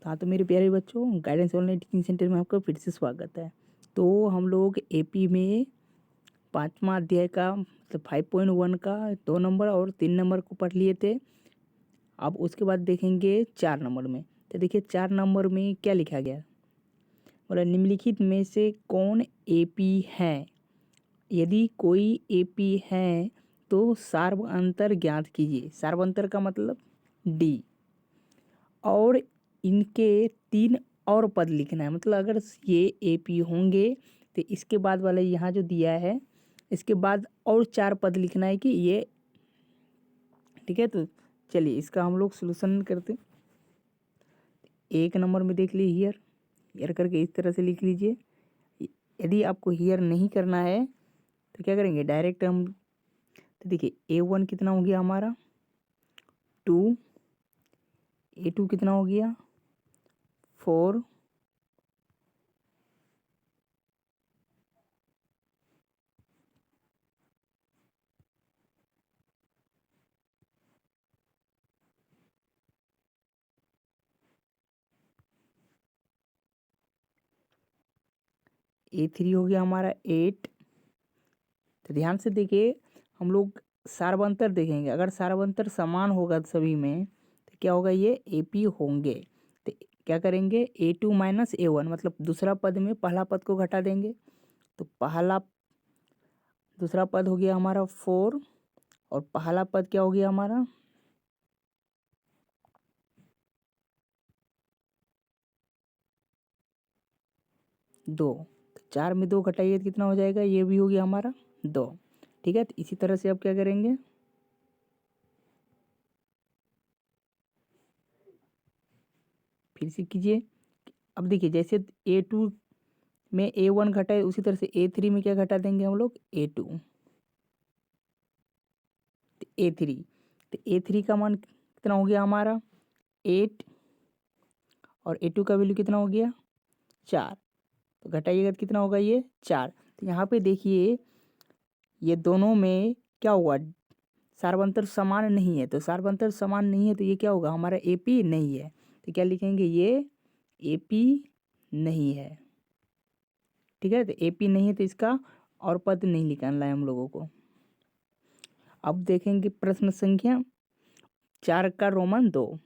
हाँ तो मेरे प्यारे बच्चों, गाइडेंस ऑनलाइन टीचिंग सेंटर में आपका फिर से स्वागत है। तो हम लोग एपी में 5वां अध्याय का मतलब 5.1 का 2 नंबर और 3 नंबर को पढ़ लिए थे। अब उसके बाद देखेंगे 4 नंबर में। तो देखिए 4 नंबर में क्या लिखा गया, बोला निम्नलिखित में से कौन एपी है। यदि कोई एपी है तो सार्वअंतर ज्ञात कीजिए। सार्वअंतर का मतलब डी, और इनके 3 और पद लिखना है। मतलब अगर ये एपी होंगे तो इसके बाद वाला यहाँ जो दिया है इसके बाद और 4 पद लिखना है कि ये, ठीक है। तो चलिए इसका हम लोग सॉल्यूशन करते। 1 नंबर में देख लीजिए हियर, हियर करके इस तरह से लिख लीजिए। यदि आपको हियर नहीं करना है तो क्या करेंगे, डायरेक्ट हम, तो देखिए A1 कितना हो गया हमारा 2, A2 कितना हो गया 4, A3 हो गया हमारा 8। तो ध्यान से देखिए, हम लोग सार्वंतर देखेंगे। अगर सार्वंतर समान होगा सभी में तो क्या होगा, ये एपी होंगे। तो क्या करेंगे, A2 माइनस A1 मतलब दूसरा पद में पहला पद को घटा देंगे। तो पहला दूसरा पद हो गया हमारा 4 और पहला पद क्या हो गया हमारा 2। तो 4 में 2 घटाइए तो कितना हो जाएगा, ये भी हो गया हमारा 2। ठीक है। तो इसी तरह से अब क्या करेंगे, फिर से कीजिए। अब देखिए जैसे A2 में A1 घटा है उसी तरह से A3 में क्या घटा देंगे हम लोग, A2। तो A3, तो A3 का मान कितना हो गया हमारा 8 और A2 का वैल्यू कितना हो गया 4। तो घटाइएगा तो कितना होगा ये 4। तो यहाँ पे देखिए ये दोनों में क्या हुआ, सार्वंतर समान नहीं है। तो सार्वंतर समान नहीं है तो ये क्या होगा, हमारा एपी नहीं है। तो क्या लिखेंगे, ये एपी नहीं है। ठीक है। तो एपी नहीं है तो इसका और पद नहीं निकालना है हम लोगों को। अब देखेंगे प्रश्न संख्या 4 का रोमन 2।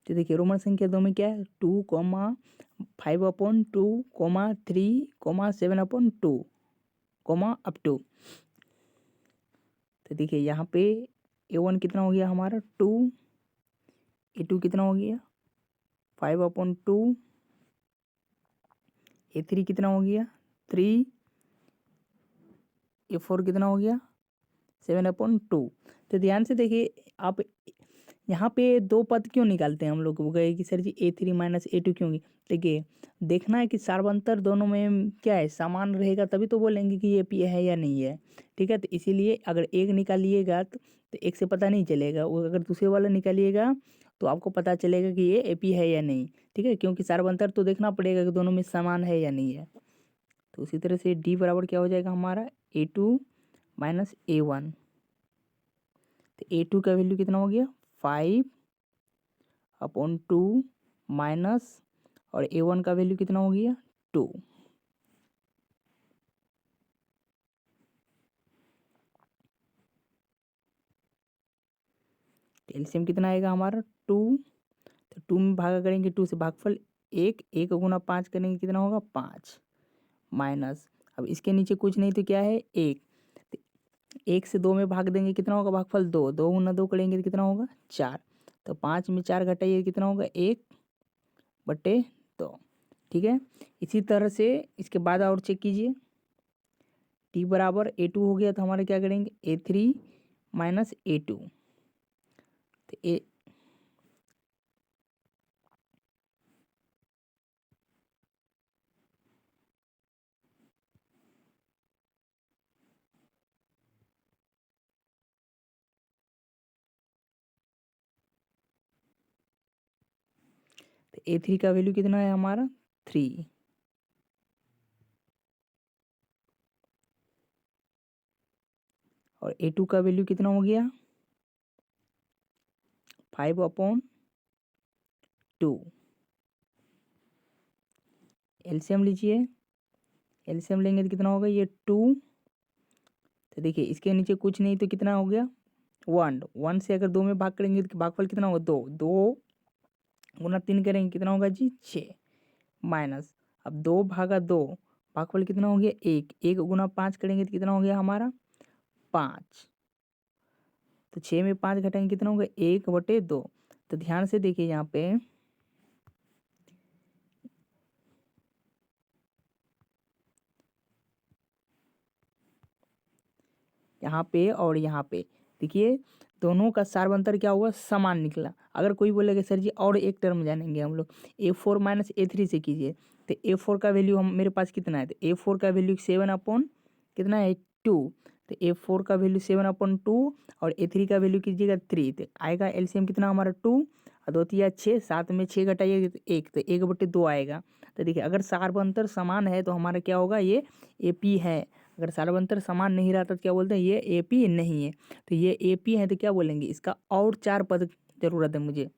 तो देखिए रोमन संख्या 2 में क्या है, 2,5/2, 3,7/2, अप टू। तो देखिए यहाँ पे A1 कितना हो गया हमारा 2, A2 कितना हो गया 5/2, A3 कितना हो गया 3, A4 कितना हो गया 7/2। तो ध्यान से देखिए आप, यहाँ पे 2 पद क्यों निकालते हैं हम लोग, गए कि सर जी A3 माइनस A2 क्यों। देखिए देखना है कि सार्वंतर दोनों में क्या है, समान रहेगा तभी तो बोलेंगे कि ये पी है या नहीं है। ठीक है। तो इसीलिए अगर एक निकालिएगा तो एक से पता नहीं चलेगा, वो अगर दूसरे वाला निकालिएगा तो आपको पता चलेगा कि ये एपी है या नहीं। ठीक है, क्योंकि सार्वंतर तो देखना पड़ेगा कि दोनों में समान है या नहीं है। तो उसी तरह से डी बराबर क्या हो जाएगा हमारा A2 माइनस A1। तो A2 का वैल्यू कितना हो गया 5/2 माइनस, और A1 का वैल्यू कितना हो गया 2। एलसीएम कितना आएगा हमारा 2। तो 2 में भागा करेंगे, 2 से भागफल 1, 1 गुना 5 करेंगे कितना होगा 5, माइनस, अब इसके नीचे कुछ नहीं तो क्या है 1। तो 1 से 2 में भाग देंगे कितना होगा भागफल 2, 2 गुना 2 करेंगे तो कितना होगा 4। तो 5 में 4 घटाइए कितना होगा 1/2। ठीक है। इसी तरह से इसके बाद और चेक कीजिए, टी बराबर A2 हो गया तो हमारे क्या करेंगे A3 माइनस A2। तो A3 का वैल्यू कितना है हमारा 3। और A2 का वैल्यू कितना हो गया 5/2। एलसीएम लीजिए, एलसीएम लेंगे तो कितना होगा ये 2। तो देखिए इसके नीचे कुछ नहीं तो कितना हो गया 1 से अगर 2 में भाग करेंगे तो भागफल कितना होगा 2 गुना 3 करेंगे कितना होगा जी 6 माइनस अब 2/2 भागफल कितना हो गया 1 गुना 5 करेंगे तो कितना हो गया हमारा 5। तो 6 में 5 घटाएंगे कितना होगा 1/2। तो ध्यान से देखिए यहाँ पे और यहाँ पे देखिए दोनों का सार्वंतर क्या हुआ समान निकला। अगर कोई बोलेगा सर जी और एक टर्म जानेंगे हम लोग A4 माइनस A3 से कीजिए तो A4 का वैल्यू हम मेरे पास कितना है तो A4 का वैल्यू 7 कितना है 2। तो A4 का वैल्यू 7/2 और A3 का वैल्यू कीजिएगा 3 तो आएगा एलसीएम कितना हमारा 2 और 2 तिया 6 7 में 6 घटाइएगा तो 1 तो 1/2 आएगा। तो देखिए अगर सार्वंतर समान है तो हमारा क्या होगा ये AP है। अगर सार्वंतर समान नहीं रहता तो क्या बोलते हैं ये AP नहीं है। तो ये AP है तो क्या बोलेंगे इसका और 4 पद जरूरत है मुझे।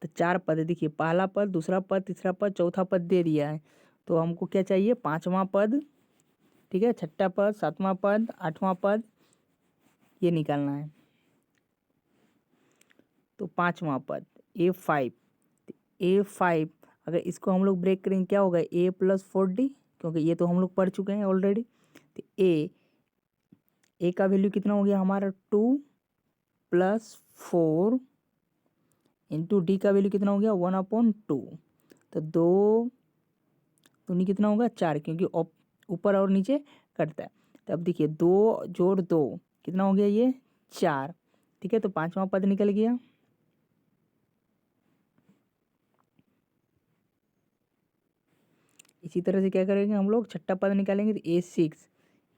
तो 4 पद देखिए पहला पद दूसरा पद तीसरा पद चौथा पद दे दिया है। तो हमको क्या चाहिए 5वां पद, ठीक है, 6ठा पद 7वां पद 8वां पद ये निकालना है। तो 5वां पद A5 अगर इसको हम लोग ब्रेक करेंगे क्या होगा A+4D क्योंकि ये तो हम लोग पढ़ चुके हैं ऑलरेडी। तो A का वैल्यू कितना हो गया हमारा 2+4 इंटू D का वैल्यू कितना हो गया 1/2। तो 2 दूनी कितना होगा 4 क्योंकि ऊपर और नीचे कटता है। तो अब देखिए 2 जोड़ 2 कितना हो गया ये 4, ठीक है। तो 5वां पद निकल गया। इसी तरह से क्या करेंगे हम लोग 6ठा पद निकालेंगे तो A6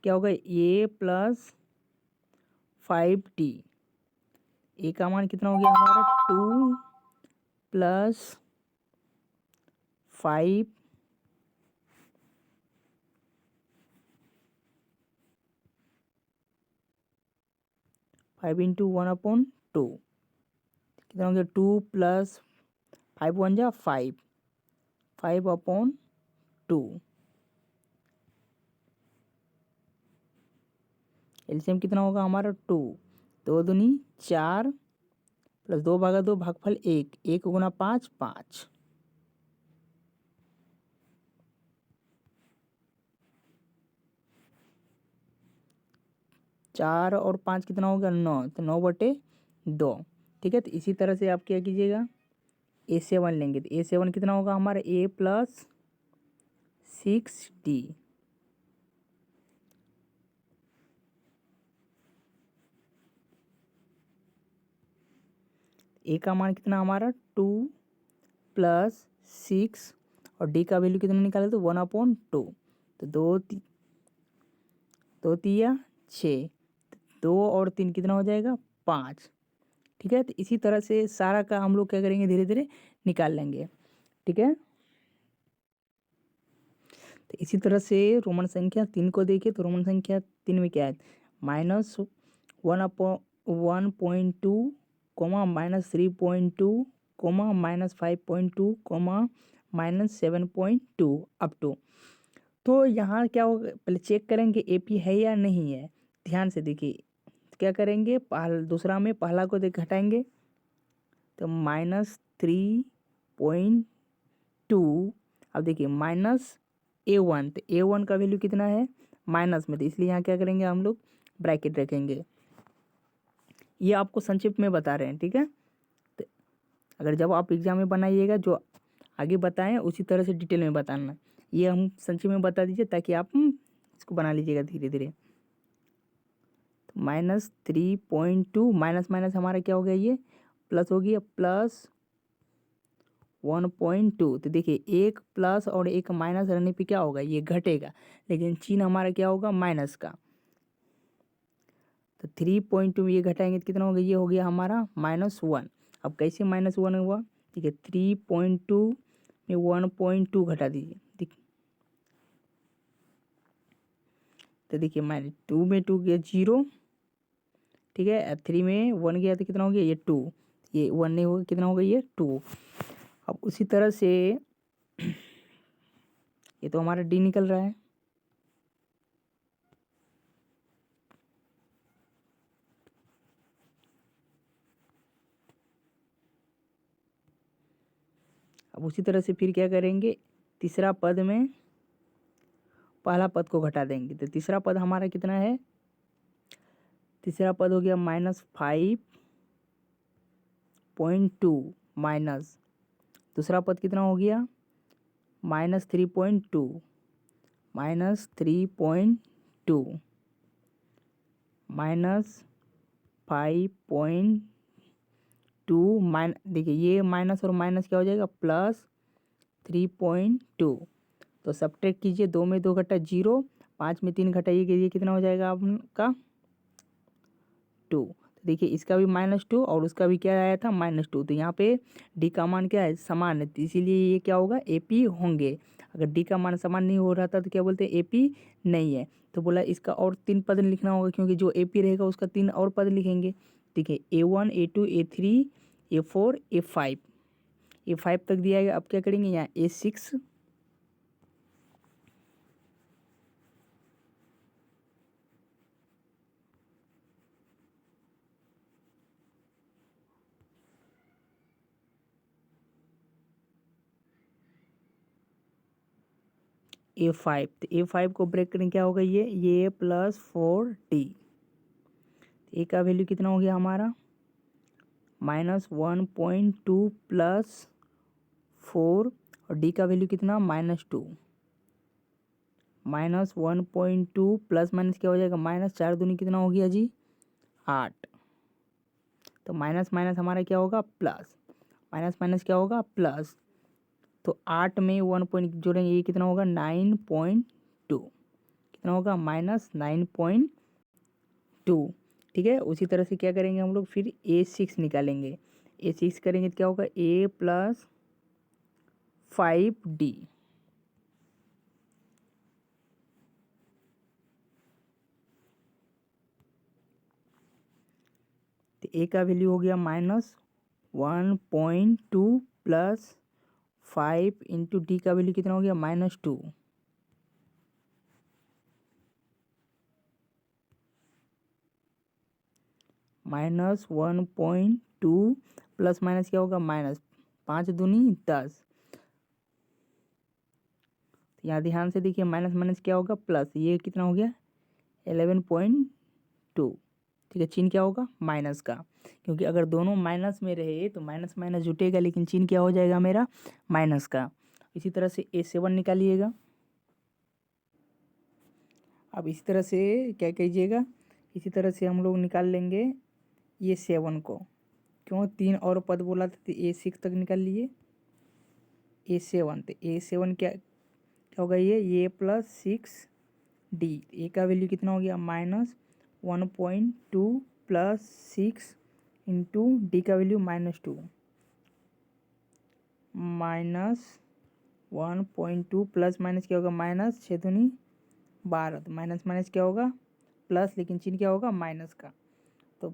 क्या होगा A+5D। A का मान कितना हो गया हमारा 2+5 5 इंटू 1/2 कितना हो गया 2+5 1 जा 5/2। एलसीएम कितना होगा हमारा 2 दूनी 4 प्लस 2/2 भागफल 1 गुना 5 5। 4 और 5 कितना हो गया 9 तो 9/2, ठीक है। तो इसी तरह से आप क्या कीजिएगा A7 लेंगे तो A7 कितना होगा हमारा A+6D। A का मान कितना हमारा 2+6 और D का वैल्यू कितना निकाले तो 1/2। तो 2 तिया 6 2 और 3 कितना हो जाएगा 5, ठीक है। तो इसी तरह से सारा का हम लोग क्या करेंगे धीरे धीरे निकाल लेंगे, ठीक है। तो इसी तरह से रोमन संख्या 3 को देखिए तो रोमन संख्या 3 में क्या है -1/1.2 -3.2 -5.2 -7.2 अप टू। तो यहाँ क्या होगा पहले चेक करेंगे AP है या नहीं है। ध्यान से देखिए क्या करेंगे दूसरा में पहला को देख घटाएंगे तो -3.2। अब देखिए -A1 तो A1 का वैल्यू कितना है माइनस में, तो इसलिए यहाँ क्या करेंगे हम लोग ब्रैकेट रखेंगे। ये आपको संक्षिप्त में बता रहे हैं, ठीक है। तो अगर जब आप एग्जाम में बनाइएगा जो आगे बताएं उसी तरह से डिटेल में बताना। ये हम संक्षिप्त में बता दीजिए ताकि आप इसको बना लीजिएगा धीरे धीरे। तो -3.2 माइनस माइनस हमारा क्या हो गया ये प्लस हो गया +1.2। तो देखिए एक प्लस और एक माइनस रहने पे क्या होगा ये घटेगा, लेकिन चिन्ह हमारा क्या होगा माइनस का। तो 3.2 ये घटाएंगे तो कितना होगा, ये हो गया हमारा -1। अब कैसे -1 हुआ, ठीक है, 3.2 में 1.2 घटा दीजिए, ठीक। तो देखिए -2 में 2 गया 0, ठीक है, 3 में 1 गया तो कितना हो गया, ये 2, ये 1 नहीं होगा, कितना होगा, ये 2। अब उसी तरह से ये तो हमारा डी निकल रहा है। अब उसी तरह से फिर क्या करेंगे, तीसरा पद में पहला पद को घटा देंगे। तो तीसरा पद हमारा कितना है, तीसरा पद हो गया -5.2 माइनस, दूसरा पद कितना हो गया -3.2 -3.2 -5.2 देखिए ये माइनस और माइनस क्या हो जाएगा, +3.2। तो सब्ट्रैक्ट कीजिए, 2 में 2 घटा 0, 5 में 3 घटाइए, ये कितना हो जाएगा आपका 2। तो देखिए इसका भी -2 और उसका भी क्या आया था -2। तो यहाँ पे डी का मान क्या है, समान है, तो इसीलिए ये क्या होगा, एपी होंगे। अगर डी का मान समान नहीं हो रहा था तो क्या बोलते हैं, एपी नहीं है। तो बोला इसका और 3 पद लिखना होगा, क्योंकि जो एपी रहेगा उसका 3 और पद लिखेंगे। देखिए A1 A2 A3 A4 A5, A5 तक दिया है। अब क्या करेंगे, यहाँ A6, A5, तो A5 को ब्रेक करेंगे, क्या होगा, ये +4D। ए का वैल्यू कितना हो गया हमारा, -1.2 +4, और डी का वैल्यू कितना, -2। -1.2 प्लस माइनस क्या हो जाएगा, -4 दूनी कितना हो गया जी, 8। तो माइनस माइनस हमारा क्या होगा, प्लस, माइनस माइनस क्या होगा, प्लस। तो 8 में 1 पॉइंट जोड़ेंगे, ये कितना होगा, 9.2, कितना होगा, -9.2। ठीक है, उसी तरह से क्या करेंगे हम लोग, फिर A6 निकालेंगे। A6 करेंगे तो क्या होगा, A+5D। तो ए का वैल्यू हो गया -1.2 +5 इंटू डी का वैल्यू कितना हो गया, -2। -1.2 प्लस माइनस क्या होगा, -5 दूनी 10। यहाँ ध्यान से देखिए, माइनस माइनस क्या होगा, प्लस, ये कितना हो गया, 11.2। ठीक है, चिन्ह क्या होगा, माइनस का, क्योंकि अगर दोनों माइनस में रहे तो माइनस माइनस जुटेगा, लेकिन चिन्ह क्या हो जाएगा मेरा, माइनस का। इसी तरह से A7 निकालिएगा। अब इसी तरह से क्या कीजिएगा, इसी तरह से हम लोग निकाल लेंगे ये 7 को, क्यों 3 और पद बोला था, तो A6 तक निकाल लिए। A7, तो A7 क्या क्या होगा, ये +6D। ए का वैल्यू कितना हो गया, -1.2 +6 इंटू डी का वैल्यू -2, -1.2 प्लस माइनस क्या होगा, -6×2 = 12। तो माइनस माइनस क्या होगा, प्लस, लेकिन चिन्ह क्या होगा, माइनस का। तो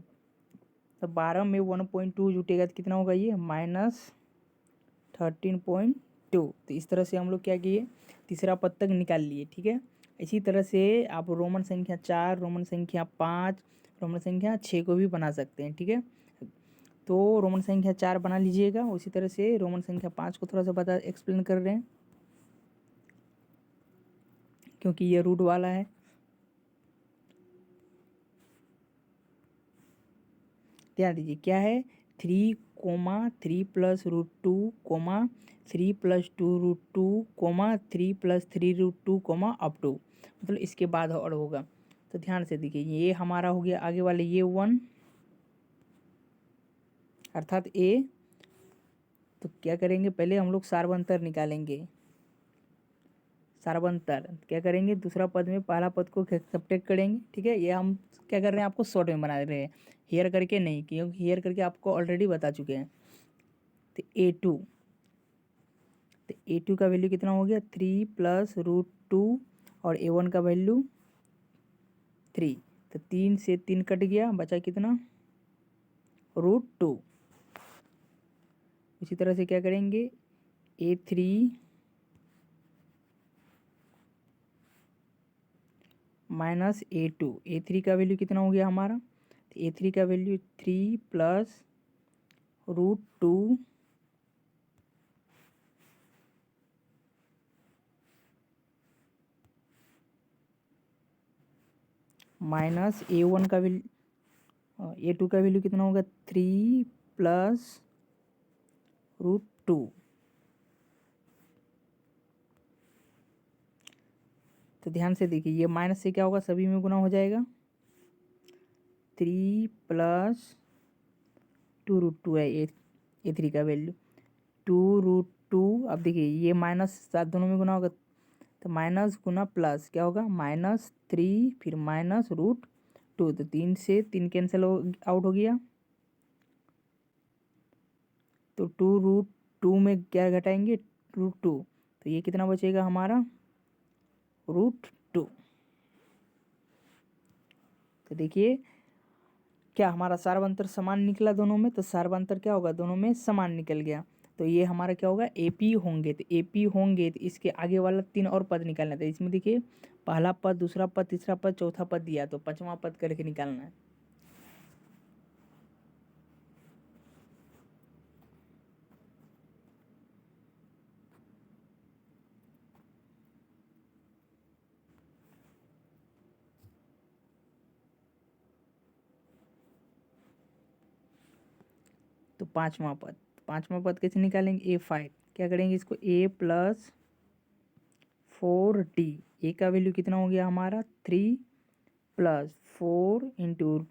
12 में 1.2 जुटेगा तो कितना होगा, ये -13.2। तो इस तरह से हम लोग क्या किए, तीसरा पद तक निकाल लिए। ठीक है, इसी तरह से आप रोमन संख्या 4, रोमन संख्या 5, रोमन संख्या 6 को भी बना सकते हैं। ठीक है, तो रोमन संख्या 4 बना लीजिएगा। उसी तरह से रोमन संख्या 5 को थोड़ा सा बता एक्सप्लेन कर रहे हैं, क्योंकि ये रूट वाला है। ध्यान दीजिए, क्या है, 3, 3 + √2, 3 + 2√2, 3 + 3√2, अप टू, मतलब इसके बाद और होगा। तो ध्यान से देखिए, ये हमारा हो गया आगे वाले, ये 1 अर्थात ए। तो क्या करेंगे, पहले हम लोग सार्वंतर निकालेंगे। सारवंतर क्या करेंगे, दूसरा पद में पहला पद को सब्ट्रैक्ट करेंगे। ठीक है, ये हम क्या कर रहे हैं, आपको शॉर्ट में बना रहे हैं, हेयर करके नहीं, क्योंकि हेयर करके आपको ऑलरेडी बता चुके हैं। तो A2, तो A2 का वैल्यू कितना हो गया, 3 + √2 और A1 का वैल्यू 3। तो 3 से 3 कट गया, बचा कितना, √2। इसी तरह से क्या करेंगे, A3 माइनस A2, A3 का वैल्यू कितना हो गया हमारा, तो A3 का वैल्यू 3 + √2 माइनस A1 का वैल्यू, A2 का वैल्यू कितना होगा, 3 + √2। तो ध्यान से देखिए, ये माइनस से क्या होगा, सभी में गुना हो जाएगा। 3 + 2√2 है A3 का वैल्यू, 2√2। अब देखिए ये माइनस साथ दोनों में गुना होगा, तो माइनस गुना प्लस क्या होगा, -3 फिर -√2। तो 3 से 3 कैंसिल आउट हो गया, तो 2√2 में क्या घटाएंगे, √2। तो ये कितना बचेगा हमारा, √2। तो देखिए क्या हमारा सारवंतर समान निकला दोनों में, तो सारवंतर क्या होगा, दोनों में समान निकल गया। तो ये हमारा क्या होगा, AP होंगे। तो AP होंगे तो इसके आगे वाला 3 और पद निकालना था। इसमें देखिए पहला पद, दूसरा पद, तीसरा पद, चौथा पद दिया, तो 5वां पद करके निकालना है। तो 5वां पद कैसे निकालेंगे, A5 क्या करेंगे, इसको A + 4D। ए का वैल्यू कितना हो गया हमारा, 3 + 4 ×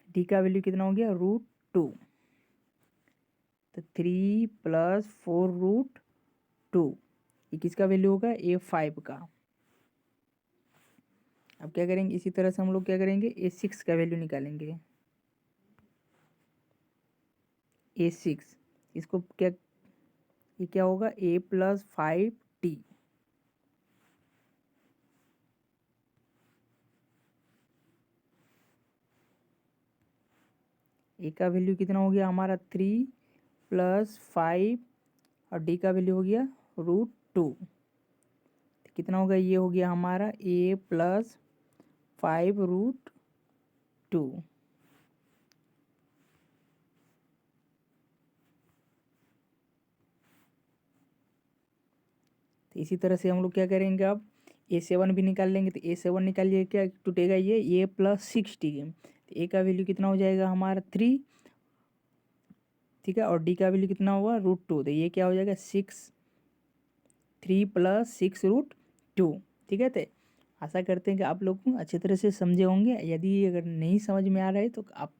D का वैल्यू कितना हो गया, √2। तो 3 + 4√2, ये किसका वैल्यू होगा, A5 का। अब क्या करेंगे, इसी तरह से हम लोग क्या करेंगे, A6 का वैल्यू निकालेंगे। A6 इसको क्या, ये क्या होगा, A + 5D। ए का वैल्यू कितना हो गया हमारा, 3 + 5 और डी का वैल्यू हो गया √2। कितना होगा, ये हो गया हमारा A + 5√2। तो इसी तरह से हम लोग क्या करेंगे, अब A7 भी निकाल लेंगे। तो A7 निकालिए, क्या टूटेगा, ये A + 6D। तो ए का वैल्यू कितना हो जाएगा हमारा, 3, ठीक है, और डी का वैल्यू कितना होगा, √2। तो ये क्या हो जाएगा, 3 + 6√2। ठीक है, तो आशा करते हैं कि आप लोग अच्छी तरह से समझे होंगे। यदि अगर नहीं समझ में आ रहा है तो आप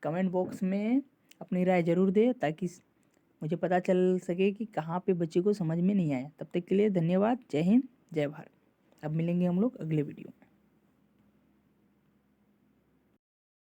कमेंट बॉक्स में अपनी राय ज़रूर दें, ताकि मुझे पता चल सके कि कहाँ पे बच्चे को समझ में नहीं आया। तब तक के लिए धन्यवाद। जय हिंद, जय भारत। अब मिलेंगे हम लोग अगले वीडियो।